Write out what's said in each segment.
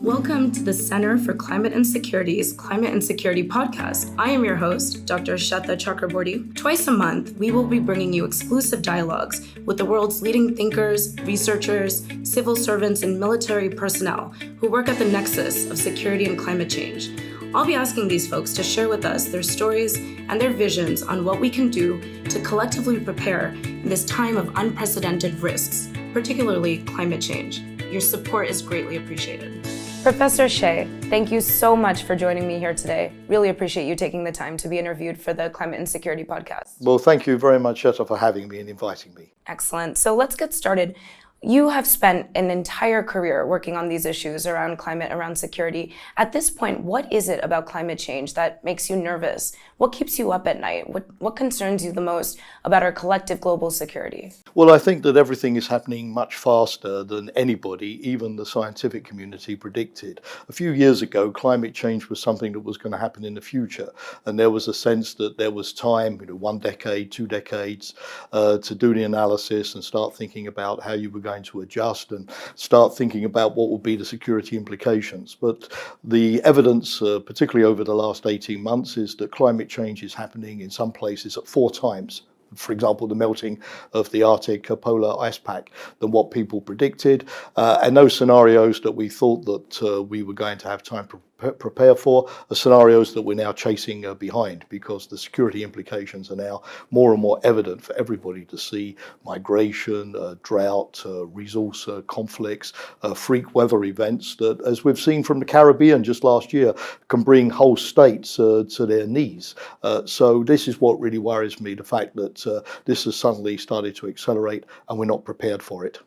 Welcome to the Center for Climate and Security's Climate and Security podcast. I am your host, Dr. Sweta Chakraborty. Twice a month, we will be bringing you exclusive dialogues with the world's leading thinkers, researchers, civil servants, and military personnel who work at the nexus of security and climate change. I'll be asking these folks to share with us their stories and their visions on what we can do to collectively prepare in this time of unprecedented risks, particularly climate change. Your support is greatly appreciated. Professor Shea, thank you so much for joining me here today. Really appreciate you taking the time to be interviewed for the Climate and Security podcast. Well, thank you very much, Sweta, for having me and inviting me. Excellent. So let's get started. You have spent an entire career working on these issues around climate, around security. At this point, what is it about climate change that makes you nervous? What keeps you up at night? What concerns you the most about our collective global security? Well, I think that everything is happening much faster than anybody, even the scientific community, predicted. A few years ago, climate change was something that was going to happen in the future. And there was a sense that there was time, 1 decade, 2 decades, to do the analysis and start thinking about how you were going to adjust and start thinking about what would be the security implications. But the evidence, particularly over the last 18 months, is that climate change is happening in some places at 4 times. For example, the melting of the Arctic polar ice pack than what people predicted. And those scenarios that we thought that we were going to have time to prepare for are scenarios that we're now chasing behind, because the security implications are now more and more evident for everybody to see. Migration, drought, resource conflicts, freak weather events that, as we've seen from the Caribbean just last year, can bring whole states to their knees. So this is what really worries me, the fact that this has suddenly started to accelerate and we're not prepared for it.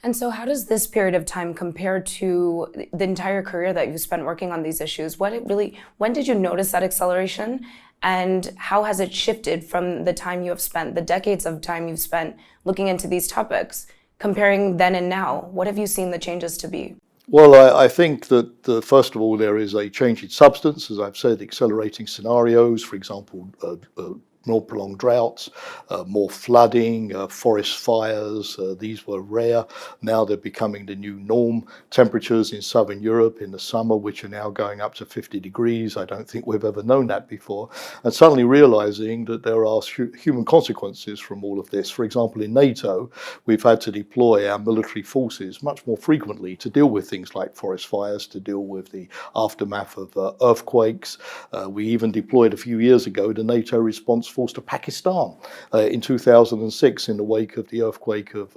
And so how does this period of time compare to the entire career that you've spent working on these issues? When did you notice that acceleration? And how has it shifted from the time you have spent, the decades of time you've spent looking into these topics, comparing then and now? What have you seen the changes to be? Well, I think that, first of all, there is a change in substance, as I've said, accelerating scenarios, for example, more prolonged droughts, more flooding, forest fires. These were rare. Now they're becoming the new norm. Temperatures in southern Europe in the summer, which are now going up to 50 degrees. I don't think we've ever known that before. And suddenly realizing that there are human consequences from all of this. For example, in NATO, we've had to deploy our military forces much more frequently to deal with things like forest fires, to deal with the aftermath of earthquakes. We even deployed a few years ago the NATO response force to Pakistan in 2006 in the wake of the earthquake of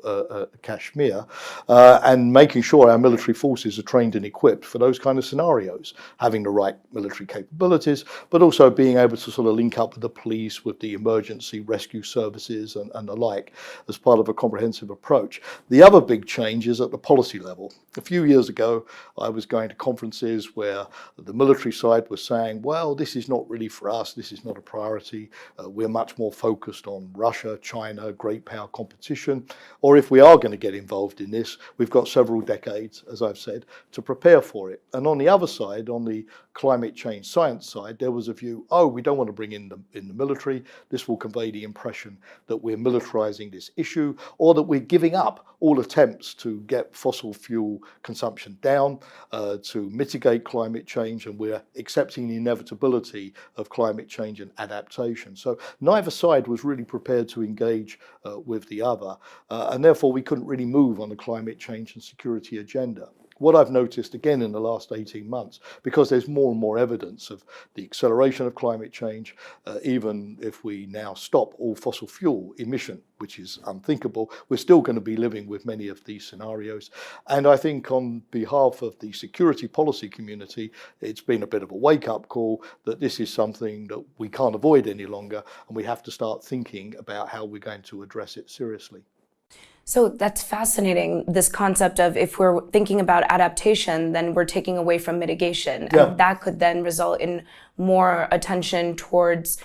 Kashmir, and making sure our military forces are trained and equipped for those kind of scenarios, having the right military capabilities, but also being able to sort of link up with the police, with the emergency rescue services and the like, as part of a comprehensive approach. The other big change is at the policy level. A few years ago, I was going to conferences where the military side was saying, well, this is not really for us, this is not a priority. We're much more focused on Russia, China, great power competition. Or if we are going to get involved in this, we've got several decades, as I've said, to prepare for it. And on the other side, on the climate change science side, there was a view, we don't want to bring in the military. This will convey the impression that we're militarizing this issue, or that we're giving up all attempts to get fossil fuel consumption down, to mitigate climate change, and we're accepting the inevitability of climate change and adaptation. So neither side was really prepared to engage with the other, and therefore we couldn't really move on the climate change and security agenda. What I've noticed again in the last 18 months, because there's more and more evidence of the acceleration of climate change, even if we now stop all fossil fuel emission, which is unthinkable, we're still going to be living with many of these scenarios. And I think on behalf of the security policy community, it's been a bit of a wake-up call that this is something that we can't avoid any longer, and we have to start thinking about how we're going to address it seriously. So that's fascinating, this concept of if we're thinking about adaptation, then we're taking away from mitigation. Yeah. And that could then result in more attention towards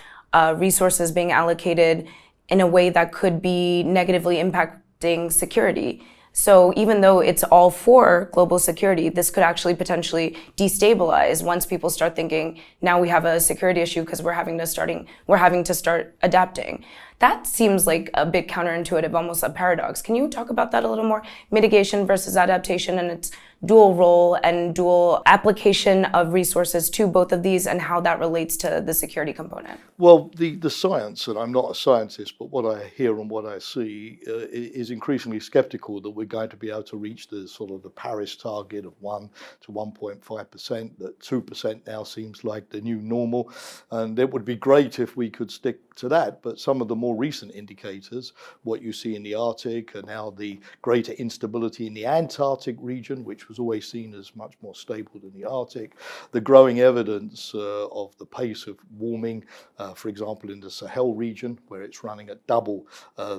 resources being allocated in a way that could be negatively impacting security. So even though it's all for global security, this could actually potentially destabilize once people start thinking, now we have a security issue because we're having to start adapting. That seems like a bit counterintuitive, almost a paradox. Can you talk about that a little more? Mitigation versus adaptation and its dual role and dual application of resources to both of these and how that relates to the security component. Well, the science, and I'm not a scientist, but what I hear and what I see is increasingly skeptical that we're going to be able to reach the sort of the Paris target of 1 to 1.5%, that 2% now seems like the new normal. And it would be great if we could stick to that. But some of the more recent indicators, what you see in the Arctic and now the greater instability in the Antarctic region, which was always seen as much more stable than the Arctic, the growing evidence of the pace of warming, for example, in the Sahel region, where it's running at double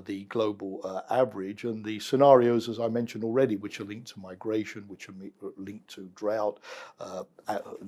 the global average, and the scenarios, as I mentioned already, which are linked to migration, which are linked to drought,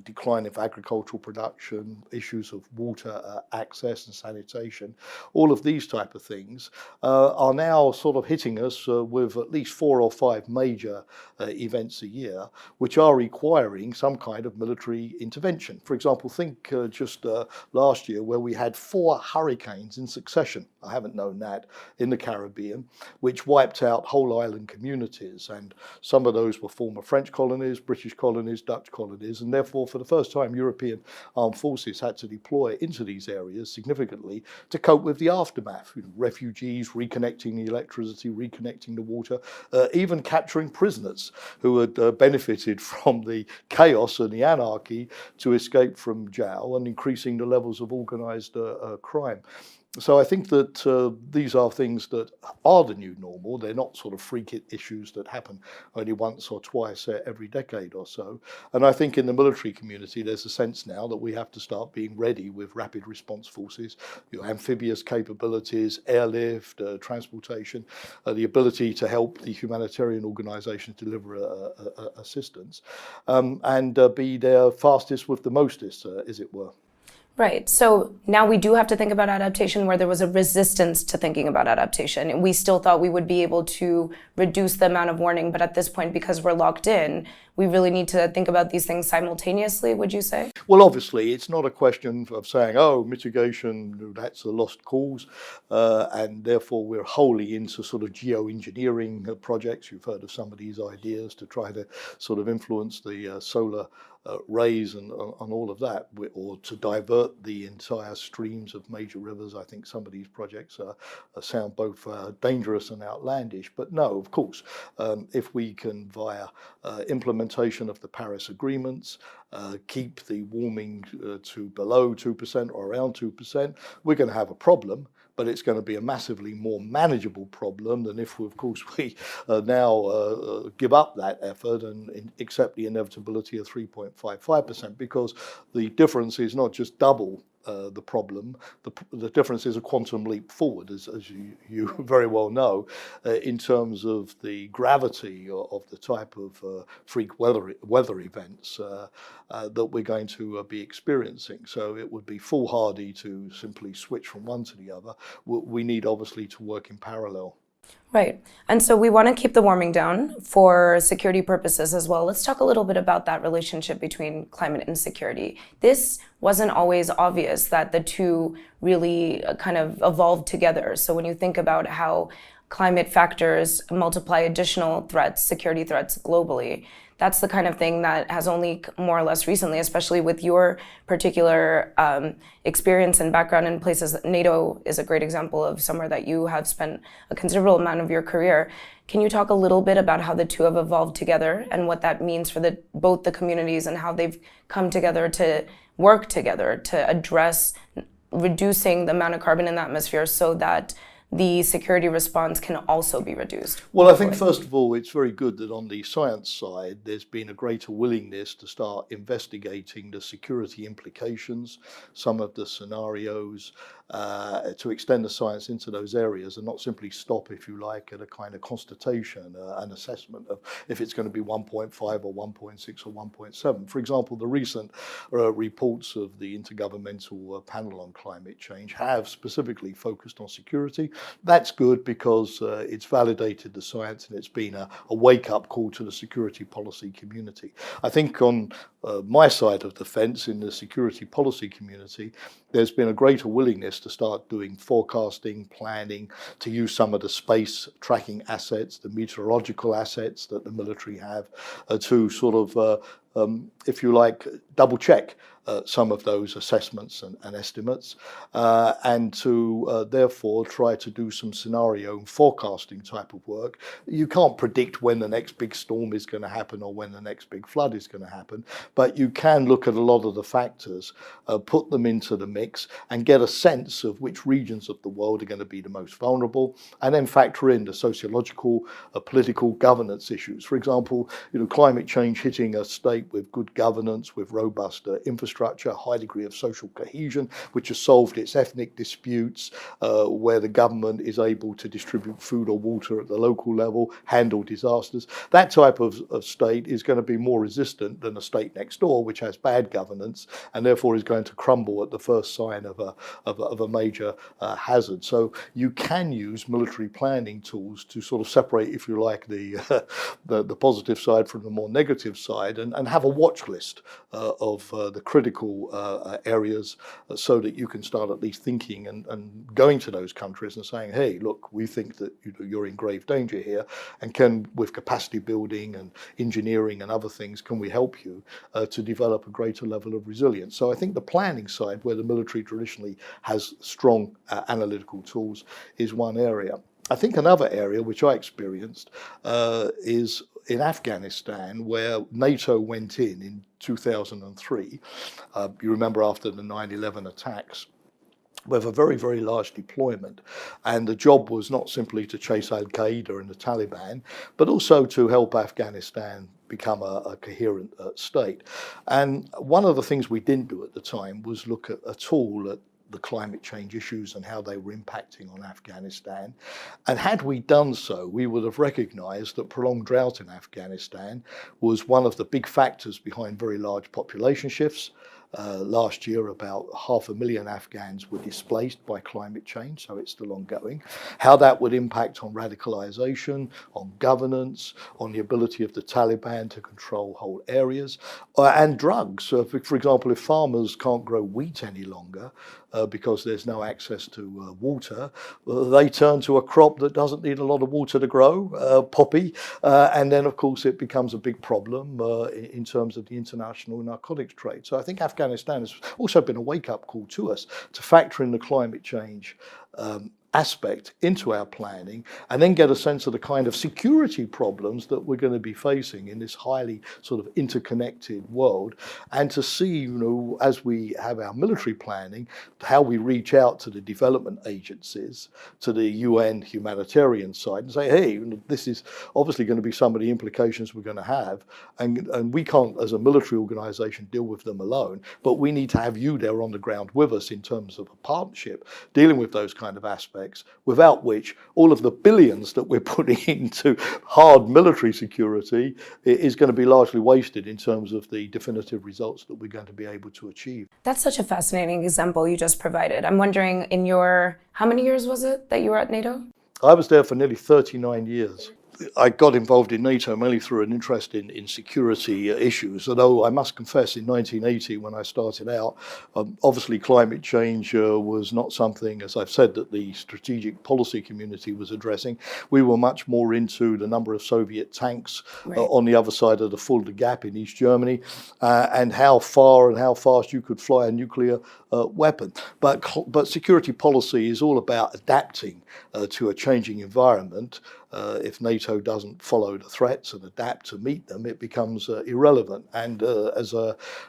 decline of agricultural production, issues of water access and sanitation, all of these type of things are now sort of hitting us with at least 4 or 5 major events a year, which are requiring some kind of military intervention. For example, think just last year where we had 4 hurricanes in succession, I haven't known that, in the Caribbean, which wiped out whole island communities. And some of those were former French colonies, British colonies, Dutch colonies, and therefore for the first time European armed forces had to deploy into these areas significantly to cope with the aftermath. Refugees, reconnecting the electricity, reconnecting the water, even capturing prisoners who had benefited from the chaos and the anarchy to escape from jail, and increasing the levels of organised crime. So I think that these are things that are the new normal. They're not sort of freak issues that happen only once or twice every decade or so. And I think in the military community, there's a sense now that we have to start being ready with rapid response forces, amphibious capabilities, airlift, transportation, the ability to help the humanitarian organisations deliver assistance, and be there fastest with the mostest, as it were. Right. So now we do have to think about adaptation where there was a resistance to thinking about adaptation. We still thought we would be able to reduce the amount of warning, but at this point, because we're locked in, we really need to think about these things simultaneously, would you say? Well, obviously, it's not a question of saying, oh, mitigation, that's a lost cause, and therefore we're wholly into sort of geoengineering projects. You've heard of some of these ideas to try to sort of influence the solar rays and all of that, or to divert the entire streams of major rivers. I think some of these projects sound both dangerous and outlandish. But no, of course, if we can, via implementation of the Paris agreements, keep the warming to below 2% or around 2%, we're going to have a problem. But it's going to be a massively more manageable problem than if, of course, we now give up that effort and accept the inevitability of 3.55%, because the difference is not just double the problem. The difference is a quantum leap forward, as you very well know, in terms of the gravity of the type of freak weather events that we're going to be experiencing. So it would be foolhardy to simply switch from one to the other. We need obviously to work in parallel. Right. And so we want to keep the warming down for security purposes as well. Let's talk a little bit about that relationship between climate and security. This wasn't always obvious that the two really kind of evolved together. So when you think about how climate factors multiply additional threats, security threats globally, that's the kind of thing that has only more or less recently, especially with your particular experience and background in places. NATO is a great example of somewhere that you have spent a considerable amount of your career. Can you talk a little bit about how the two have evolved together and what that means for both the communities and how they've come together to work together to address reducing the amount of carbon in the atmosphere so that the security response can also be reduced? Well, I think first of all, it's very good that on the science side, there's been a greater willingness to start investigating the security implications, some of the scenarios, to extend the science into those areas and not simply stop, if you like, at a kind of constatation, an assessment of if it's going to be 1.5 or 1.6 or 1.7. For example, the recent reports of the Intergovernmental Panel on Climate Change have specifically focused on security. That's good because it's validated the science and it's been a wake-up call to the security policy community. I think on my side of the fence in the security policy community, there's been a greater willingness to start doing forecasting, planning, to use some of the space tracking assets, the meteorological assets that the military have, to sort of, if you like, double check some of those assessments and estimates, and to therefore try to do some scenario and forecasting type of work. You can't predict when the next big storm is going to happen or when the next big flood is going to happen, but you can look at a lot of the factors, put them into the mix and get a sense of which regions of the world are going to be the most vulnerable, and then factor in the sociological, political governance issues. For example, climate change hitting a state with good governance, with robust infrastructure, a high degree of social cohesion, which has solved its ethnic disputes, where the government is able to distribute food or water at the local level, handle disasters. That type of state is going to be more resistant than a state next door, which has bad governance and therefore is going to crumble at the first sign of a major hazard. So you can use military planning tools to sort of separate, if you like, the positive side from the more negative side, and have a watch list of the critical areas, so that you can start at least thinking and going to those countries and saying, hey, look, we think that you're in grave danger here, and can, with capacity building and engineering and other things, can we help you to develop a greater level of resilience? So I think the planning side, where the military traditionally has strong analytical tools, is one area. I think another area which I experienced is in Afghanistan, where NATO went in 2003. You remember, after the 9/11 attacks, with a very, very large deployment. And the job was not simply to chase Al-Qaeda and the Taliban, but also to help Afghanistan become a coherent state. And one of the things we didn't do at the time was look at all at the climate change issues and how they were impacting on Afghanistan. And had we done so, we would have recognized that prolonged drought in Afghanistan was one of the big factors behind very large population shifts. Last year, about 500,000 Afghans were displaced by climate change, so it's still ongoing. How that would impact on radicalization, on governance, on the ability of the Taliban to control whole areas, and drugs. So for example, if farmers can't grow wheat any longer because there's no access to water, they turn to a crop that doesn't need a lot of water to grow, poppy, and then of course it becomes a big problem in terms of the international narcotics trade. So I think Afghanistan has also been a wake-up call to us to factor in the climate change aspect into our planning, and then get a sense of the kind of security problems that we're going to be facing in this highly sort of interconnected world, and to see, as we have our military planning, how we reach out to the development agencies, to the UN humanitarian side, and say, hey, this is obviously going to be some of the implications we're going to have, and we can't, as a military organization, deal with them alone, but we need to have you there on the ground with us in terms of a partnership, dealing with those kind of aspects, without which all of the billions that we're putting into hard military security is going to be largely wasted in terms of the definitive results that we're going to be able to achieve. That's such a fascinating example you just provided. I'm wondering, how many years was it that you were at NATO? I was there for nearly 39 years. I got involved in NATO mainly through an interest in security issues, although I must confess in 1980 when I started out, obviously climate change was not something, as I've said, that the strategic policy community was addressing. We were much more into the number of Soviet tanks on the other side of the Fulda Gap in East Germany, and how far and how fast you could fly a nuclear weapon. But security policy is all about adapting to a changing environment. If NATO doesn't follow the threats and adapt to meet them, it becomes irrelevant. And as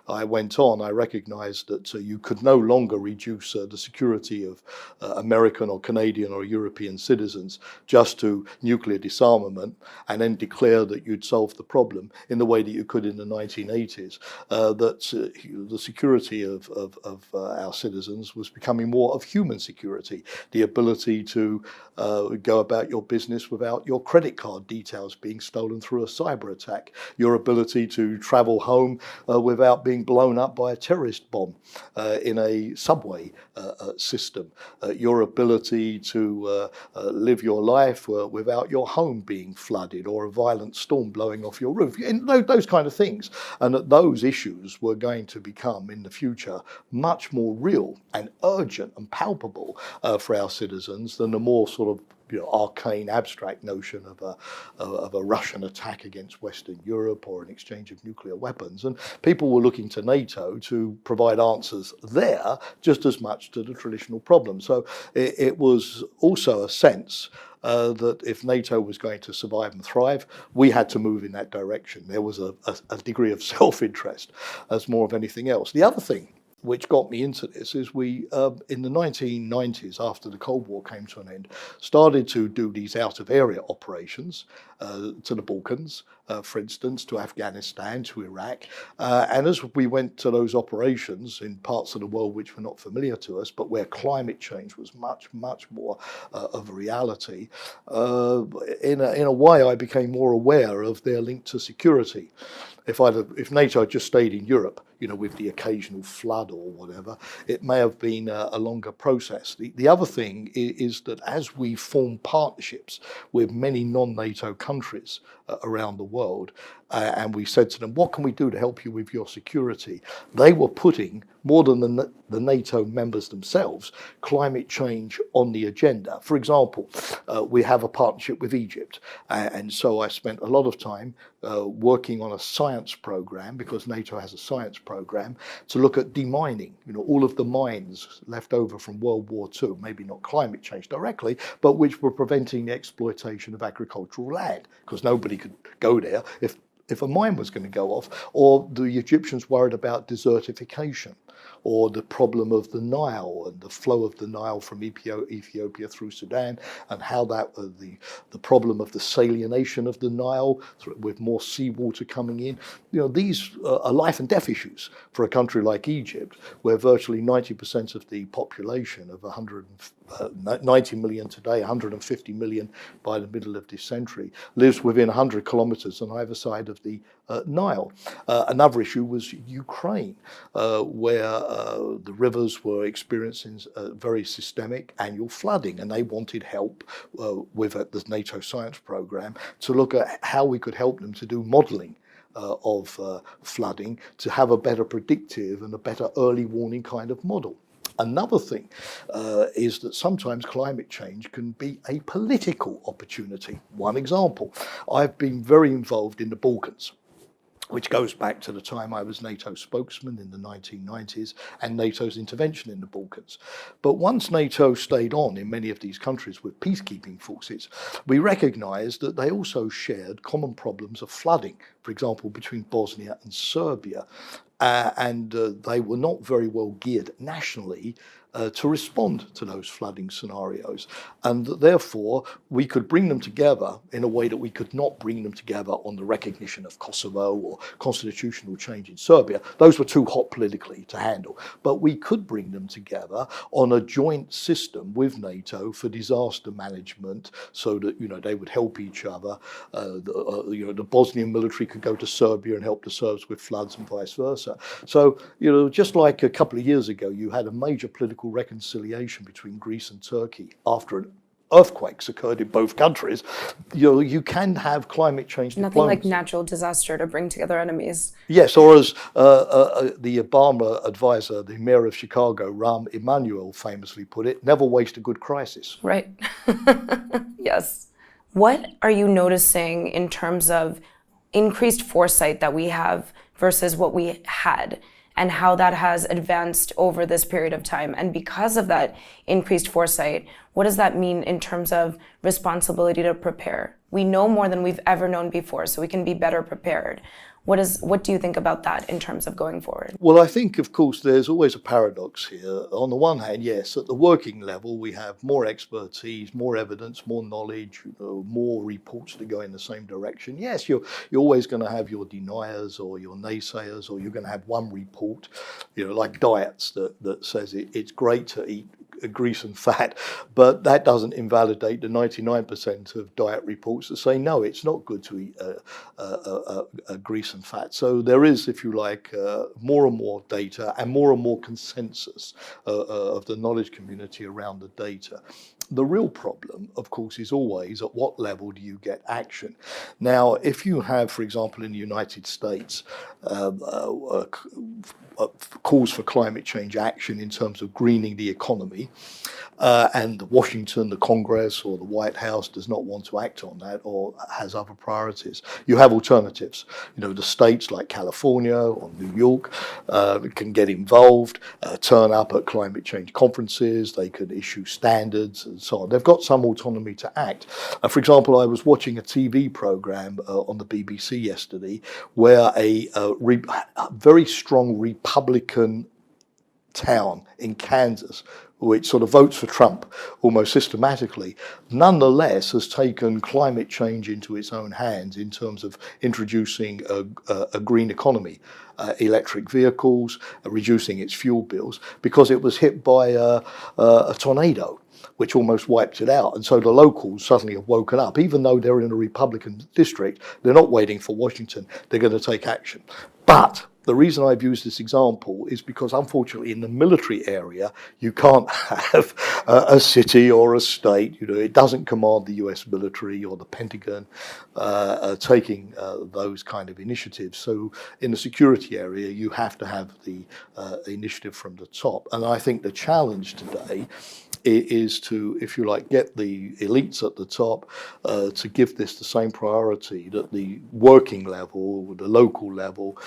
I went on, I recognized that you could no longer reduce the security of American or Canadian or European citizens just to nuclear disarmament and then declare that you'd solved the problem in the way that you could in the 1980s. That the security of our citizens was becoming more of human security, the ability to go about your business without about your credit card details being stolen through a cyber attack, your ability to travel home without being blown up by a terrorist bomb in a subway system, your ability to live your life without your home being flooded or a violent storm blowing off your roof, and those kind of things. And that those issues were going to become in the future much more real and urgent and palpable for our citizens than the more sort of arcane, abstract notion of a Russian attack against Western Europe or an exchange of nuclear weapons. And people were looking to NATO to provide answers there just as much to the traditional problem. So it was also a sense that if NATO was going to survive and thrive, we had to move in that direction. There was a degree of self-interest as more of anything else. The other thing which got me into this is we, in the 1990s, after the Cold War came to an end, started to do these out-of-area operations to the Balkans, for instance, to Afghanistan, to Iraq. And as we went to those operations in parts of the world which were not familiar to us, but where climate change was much, much more of a reality, in a way I became more aware of their link to security. If NATO had just stayed in Europe, with the occasional flood or whatever, it may have been a longer process. The other thing is that as we form partnerships with many non-NATO countries around the world, and we said to them, what can we do to help you with your security? They were putting, more than the NATO members themselves, climate change on the agenda. For example, we have a partnership with Egypt. And so I spent a lot of time working on a science program, because NATO has a science program, to look at demining, all of the mines left over from World War II, maybe not climate change directly, but which were preventing the exploitation of agricultural land, because nobody could go there if a mine was going to go off, or the Egyptians worried about desertification, or the problem of the Nile and the flow of the Nile from Ethiopia through Sudan, and how that the problem of the salination of the Nile with more seawater coming in. These are life and death issues for a country like Egypt, where virtually 90% of the population of 90 million today, 150 million by the middle of this century, lives within 100 kilometers on either side of the Nile. Another issue was Ukraine, where the rivers were experiencing very systemic annual flooding, and they wanted help with the NATO science program to look at how we could help them to do modeling of flooding, to have a better predictive and a better early warning kind of model. Another thing is that sometimes climate change can be a political opportunity. One example, I've been very involved in the Balkans, which goes back to the time I was NATO spokesman in the 1990s and NATO's intervention in the Balkans. But once NATO stayed on in many of these countries with peacekeeping forces, we recognized that they also shared common problems of flooding, for example, between Bosnia and Serbia. And they were not very well geared nationally to respond to those flooding scenarios. And therefore, we could bring them together in a way that we could not bring them together on the recognition of Kosovo or constitutional change in Serbia. Those were too hot politically to handle. But we could bring them together on a joint system with NATO for disaster management, so that they would help each other. The Bosnian military could go to Serbia and help the Serbs with floods and vice versa. So, just like a couple of years ago, you had a major political reconciliation between Greece and Turkey after earthquakes occurred in both countries. You can have climate change Nothing diplomacy. like natural disaster to bring together enemies. Yes, or as the Obama advisor, the mayor of Chicago, Rahm Emanuel, famously put it, never waste a good crisis. Right. Yes. What are you noticing in terms of increased foresight that we have versus what we had, and how that has advanced over this period of time? And because of that increased foresight, what does that mean in terms of responsibility to prepare? We know more than we've ever known before, so we can be better prepared. What do you think about that in terms of going forward? Well, I think, of course, there's always a paradox here. On the one hand, yes, at the working level, we have more expertise, more evidence, more knowledge, more reports to go in the same direction. Yes, you're always going to have your deniers or your naysayers, or you're going to have one report, like diets that says it's great to eat grease and fat, but that doesn't invalidate the 99% of diet reports that say no, it's not good to eat grease and fat. So there is, if you like, more and more data and more consensus of the knowledge community around the data. The real problem, of course, is always at what level do you get action? Now, if you have, for example, in the United States, calls for climate change action in terms of greening the economy, and Washington, the Congress or the White House does not want to act on that or has other priorities, you have alternatives. The states like California or New York can get involved, turn up at climate change conferences, they could issue standards and so on. They've got some autonomy to act. For example, I was watching a TV program on the BBC yesterday where a very strong Republican town in Kansas, which sort of votes for Trump almost systematically, nonetheless has taken climate change into its own hands in terms of introducing a green economy, electric vehicles, reducing its fuel bills, because it was hit by a tornado which almost wiped it out. And so the locals suddenly have woken up. Even though they're in a Republican district, they're not waiting for Washington. They're going to take action. But the reason I've used this example is because, unfortunately, in the military area, you can't have a city or a state. It doesn't command the US military or the Pentagon taking those kind of initiatives. So in the security area, you have to have the initiative from the top. And I think the challenge today is to, if you like, get the elites at the top to give this the same priority that the working level, the local level,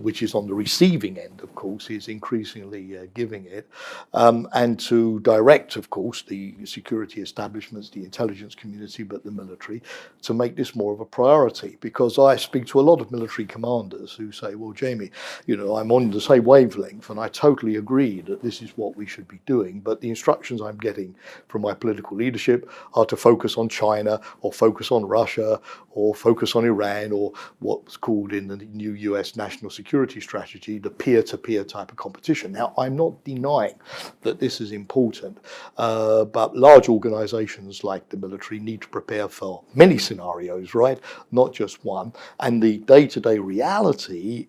which is on the receiving end, of course, is increasingly giving it, and to direct, of course, the security establishments, the intelligence community, but the military, to make this more of a priority. Because I speak to a lot of military commanders who say, well, Jamie, I'm on the same wavelength, and I totally agree that this is what we should be doing, but the instructions I'm getting from my political leadership are to focus on China or focus on Russia or focus on Iran or what's called in the new US national security strategy, the peer-to-peer type of competition. Now, I'm not denying that this is important, but large organizations like the military need to prepare for many scenarios, right? Not just one. And the day-to-day reality,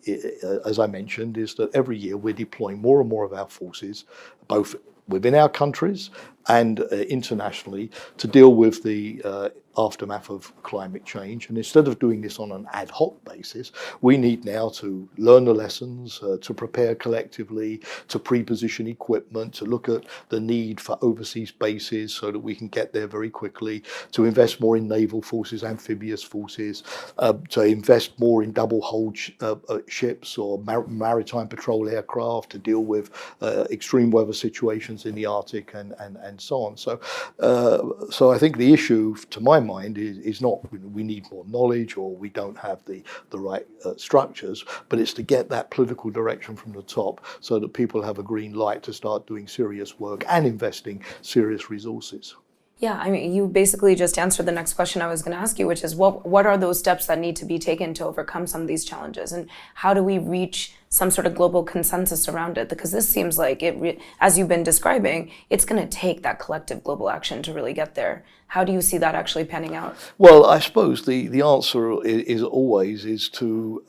as I mentioned, is that every year we're deploying more and more of our forces, both within our countries and internationally, to deal with the aftermath of climate change. And instead of doing this on an ad hoc basis, we need now to learn the lessons, to prepare collectively, to pre-position equipment, to look at the need for overseas bases so that we can get there very quickly, to invest more in naval forces, amphibious forces, to invest more in double-hulled ships or maritime patrol aircraft to deal with extreme weather situations in the Arctic and so on. So I think the issue, to my mind, is not we need more knowledge or we don't have the right structures, but it's to get that political direction from the top so that people have a green light to start doing serious work and investing serious resources. Yeah, I mean, you basically just answered the next question I was going to ask you, which is what are those steps that need to be taken to overcome some of these challenges, and how do we reach some sort of global consensus around it? Because this seems like as you've been describing, it's going to take that collective global action to really get there. How do you see that actually panning out? Well, I suppose the answer is always to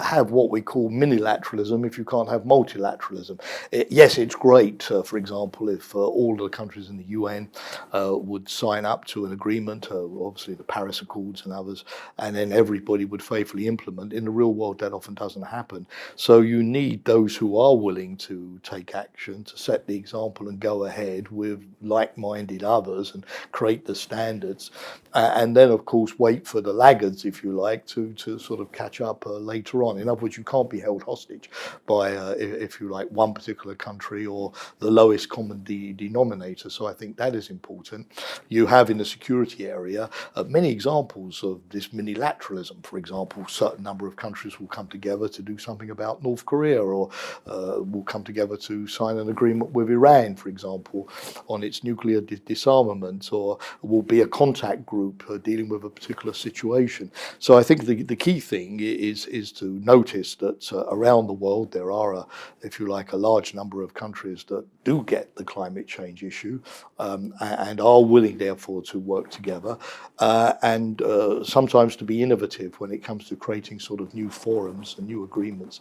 have what we call minilateralism if you can't have multilateralism. Yes, it's great, for example, if all the countries in the UN would sign up to an agreement, obviously the Paris Accords and others, and then everybody would faithfully implement. In the real world, that often doesn't happen. So you need those who are willing to take action, to set the example and go ahead with like-minded others and create the standards. And then, of course, wait for the laggards, if you like, to sort of catch up later on. In other words, you can't be held hostage by, if you like, one particular country or the lowest common denominator. So I think that is important. You have in the security area many examples of this minilateralism. For example, a certain number of countries will come together to do something about North Korea, or will come together to sign an agreement with Iran, for example, on its nuclear disarmament, or will be a contact group dealing with a particular situation. So I think the key thing is to notice that around the world there are, if you like, a large number of countries that do get the climate change issue and are willing, therefore, to work together and sometimes to be innovative when it comes to creating sort of new forums and new agreements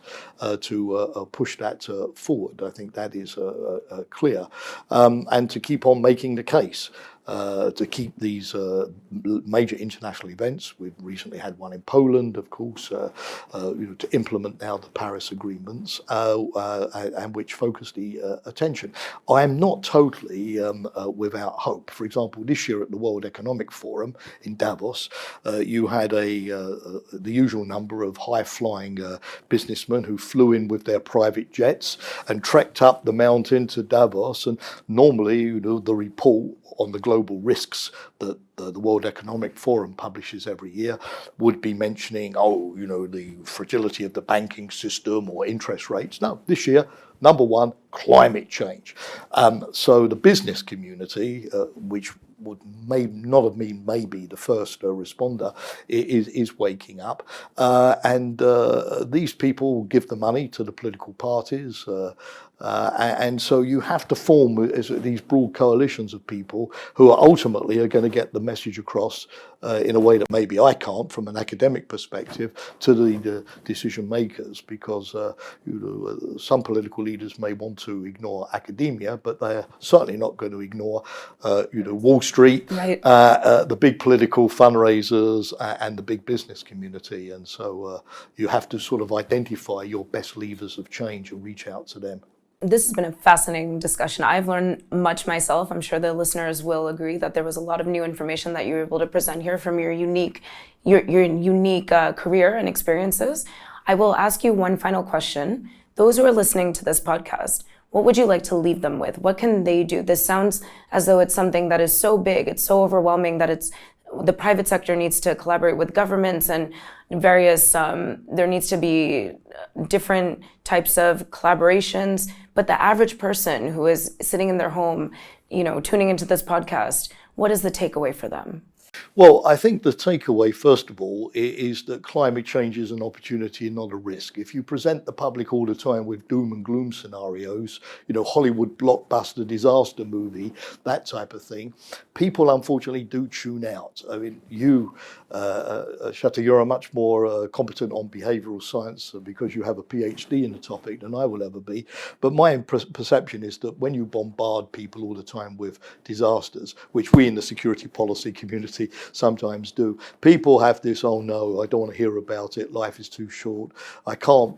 to push that forward. I think that is clear. And to keep on making the case. To keep these major international events. We've recently had one in Poland, of course, to implement now the Paris agreements, and which focus the attention. I am not totally without hope. For example, this year at the World Economic Forum in Davos, you had the usual number of high-flying businessmen who flew in with their private jets and trekked up the mountain to Davos. And normally, the report on the global risks that the World Economic Forum publishes every year would be mentioning, the fragility of the banking system or interest rates. No, this year, number one, climate change. So the business community, which may not have been maybe the first responder, is waking up. And these people give the money to the political parties. And so you have to form these broad coalitions of people who are ultimately going to get the message across in a way that maybe I can't from an academic perspective to the decision makers, because some political leaders may want to ignore academia, but they're certainly not going to ignore Wall Street, right. The big political fundraisers and the big business community. And so you have to sort of identify your best levers of change and reach out to them. This has been a fascinating discussion. I've learned much myself. I'm sure the listeners will agree that there was a lot of new information that you were able to present here from your unique career and experiences. I will ask you one final question. Those who are listening to this podcast, what would you like to leave them with? What can they do? This sounds as though it's something that is so big, it's so overwhelming that the private sector needs to collaborate with governments and various, there needs to be different types of collaborations. But the average person who is sitting in their home, tuning into this podcast, what is the takeaway for them? Well, I think the takeaway, first of all, is that climate change is an opportunity and not a risk. If you present the public all the time with doom and gloom scenarios, Hollywood blockbuster disaster movie, that type of thing, people unfortunately do tune out. I mean, you, Sweta, you're much more competent on behavioral science because you have a PhD in the topic than I will ever be. But my perception is that when you bombard people all the time with disasters, which we in the security policy community sometimes do, people have this, oh no, I don't want to hear about it, life is too short, I can't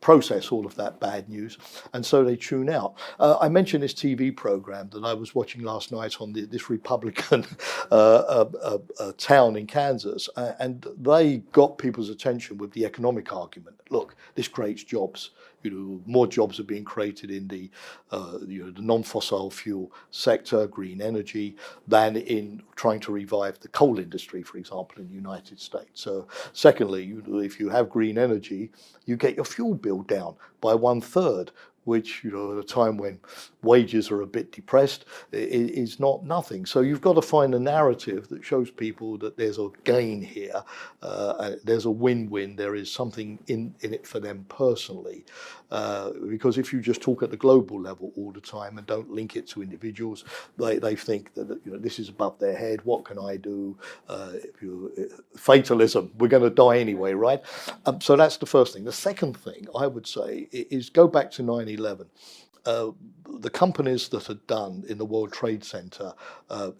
process all of that bad news, and so they tune out. I mentioned this TV program that I was watching last night on this Republican town in Kansas, and they got people's attention with the economic argument. Look, this creates jobs. More jobs are being created in the non-fossil fuel sector, green energy, than in trying to revive the coal industry, for example, in the United States. So, secondly, if you have green energy, you get your fuel bill down by 1/3, which, at a time when wages are a bit depressed, is not nothing. So you've got to find a narrative that shows people that there's a gain here, there's a win-win, there is something in it for them personally. Because if you just talk at the global level all the time and don't link it to individuals, they think that this is above their head, what can I do? Fatalism, we're going to die anyway, right? So that's the first thing. The second thing I would say is go back to 9/11. The companies that had done in the World Trade Center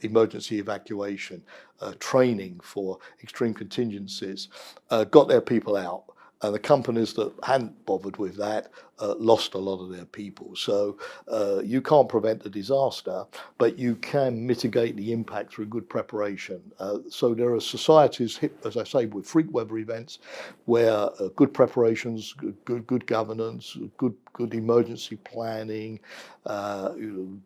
emergency evacuation, training for extreme contingencies, got their people out. And the companies that hadn't bothered with that lost a lot of their people. So you can't prevent the disaster, but you can mitigate the impact through good preparation. So there are societies, as I say, with freak weather events, where good preparations, good governance, good emergency planning,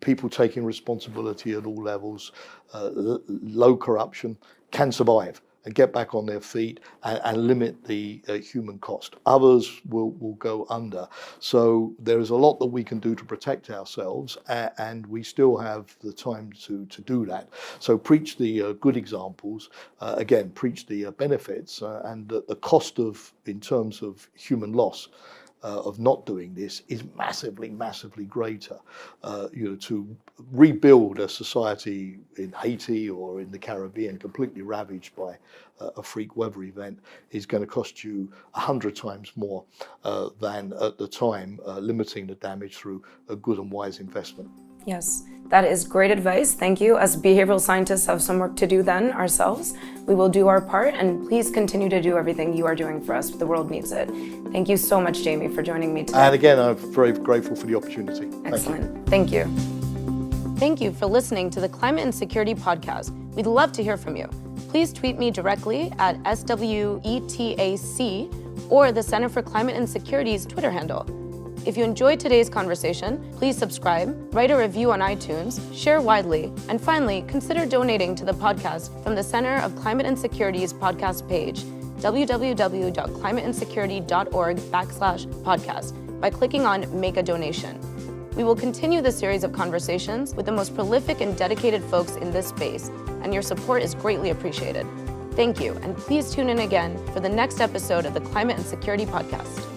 people taking responsibility at all levels, low corruption, can survive. and get back on their feet and limit the human cost. Others will go under. So there is a lot that we can do to protect ourselves, and we still have the time to do that. So preach the good examples, again, preach the benefits, and the cost in terms of human loss of not doing this is massively, massively greater. To rebuild a society in Haiti or in the Caribbean completely ravaged by a freak weather event is going to cost you 100 times more than at the time limiting the damage through a good and wise investment. Yes, that is great advice. Thank you. As behavioral scientists have some work to do then ourselves. We will do our part, and please continue to do everything you are doing for us. The world needs it. Thank you so much, Jamie, for joining me today. And again, I'm very grateful for the opportunity. Excellent. Thank you. Thank you for listening to the Climate and Security Podcast. We'd love to hear from you. Please tweet me directly at SWETAC or the Center for Climate and Security's Twitter handle. If you enjoyed today's conversation, please subscribe, write a review on iTunes, share widely, and finally, consider donating to the podcast from the Center of Climate and Security's podcast page, www.climateendsecurity.org/podcast, by clicking on Make a Donation. We will continue the series of conversations with the most prolific and dedicated folks in this space, and your support is greatly appreciated. Thank you, and please tune in again for the next episode of the Climate and Security Podcast.